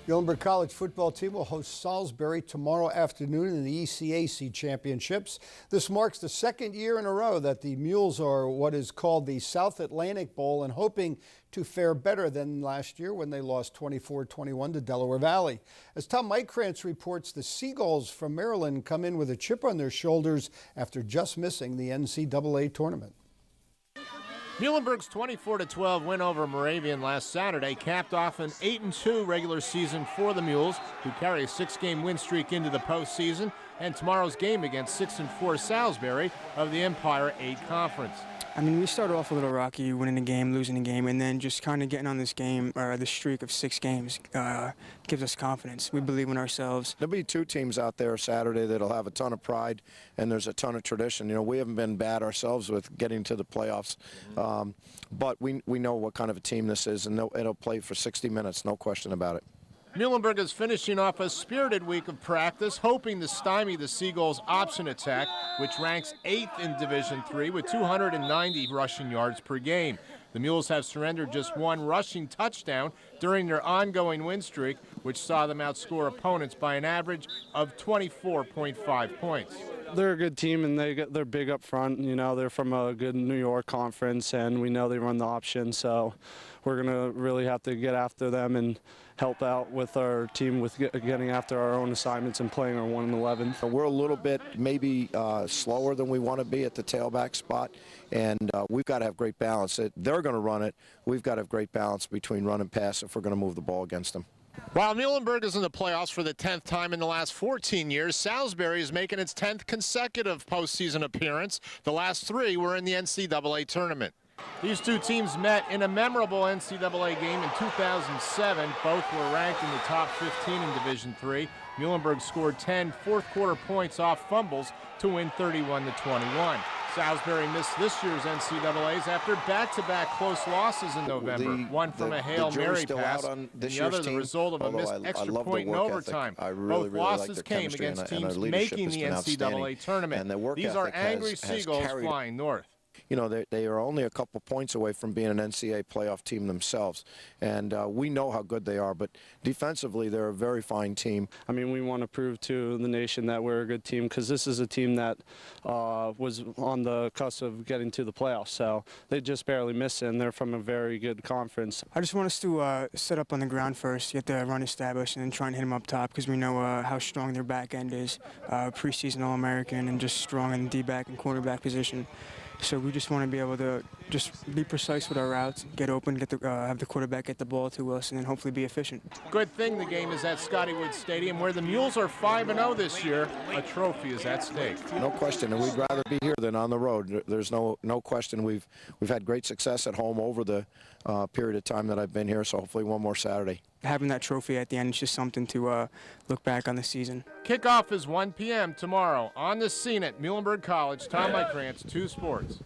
Muhlenberg College football team will host Salisbury tomorrow afternoon in the ECAC Championships. This marks the second year in a row that the Mules are what is called the South Atlantic Bowl and hoping to fare better than last year when they lost 24-21 to Delaware Valley. As Tom Mykrantz reports, the Seagulls from Maryland come in with a chip on their shoulders after just missing the NCAA tournament. Muhlenberg's 24-12 win over Moravian last Saturday capped off an 8-2 regular season for the Mules, who carry a 6-game win streak into the postseason, and tomorrow's game against 6-4 Salisbury of the Empire 8 Conference. I mean, we started off a little rocky, winning a game, losing a game, and then just kind of getting on this game, or the streak of 6 games, gives us confidence. We believe in ourselves. There'll be 2 teams out there Saturday that'll have a ton of pride, and there's a ton of tradition. You know, we haven't been bad ourselves with getting to the playoffs, but we know what kind of a team this is, and it'll play for 60 minutes, no question about it. Muhlenberg is finishing off a spirited week of practice, hoping to stymie the Seagulls' option attack, which ranks 8th in Division III with 290 rushing yards per game. The Mules have surrendered just 1 rushing touchdown during their ongoing win streak, which saw them outscore opponents by an average of 24.5 points. They're a good team, and they're big up front. You know, they're from a good New York conference, and we know they run the option, so we're going to really have to get after them and help out with our team with getting after our own assignments and playing our 1-11. We're a little bit maybe slower than we want to be at the tailback spot, and we've got to have great balance. They're going to run it. We've got to have great balance between run and pass if we're going to move the ball against them. While Muhlenberg is in the playoffs for the 10th time in the last 14 years, Salisbury is making its 10th consecutive postseason appearance. The last 3 were in the NCAA tournament. These 2 teams met in a memorable NCAA game in 2007. Both were ranked in the top 15 in Division III. Muhlenberg scored 10 fourth-quarter points off fumbles to win 31-21. Salisbury missed this year's NCAAs after back-to-back close losses in November. One from a Hail Mary pass, and the other the result of a missed extra point in overtime. Both losses came against teams making the NCAA tournament. These are angry Seagulls flying north. You know, they are only a couple points away from being an NCAA playoff team themselves, and we know how good they are, but defensively they're a very fine team. I mean, we want to prove to the nation that we're a good team, because this is a team that was on the cusp of getting to the playoffs, so they just barely missed it, and they're from a very good conference. I just want us to set up on the ground first, get the run established, and then try and hit them up top, because we know how strong their back end is, preseason All-American, and just strong in the D-back and quarterback position. So we just want to be able to just be precise with our routes, get open, have the quarterback get the ball to us, and then hopefully be efficient. Good thing the game is at Scottywood Stadium, where the Mules are 5-0 this year. A trophy is at stake. No question, and we'd rather be here than on the road. There's no question. We've had great success at home over the period of time that I've been here, so hopefully one more Saturday. Having that trophy at the end is just something to look back on the season. Kickoff is 1 p.m. tomorrow on the scene at Muhlenberg College. Tom Mykrantz, 2 Sports.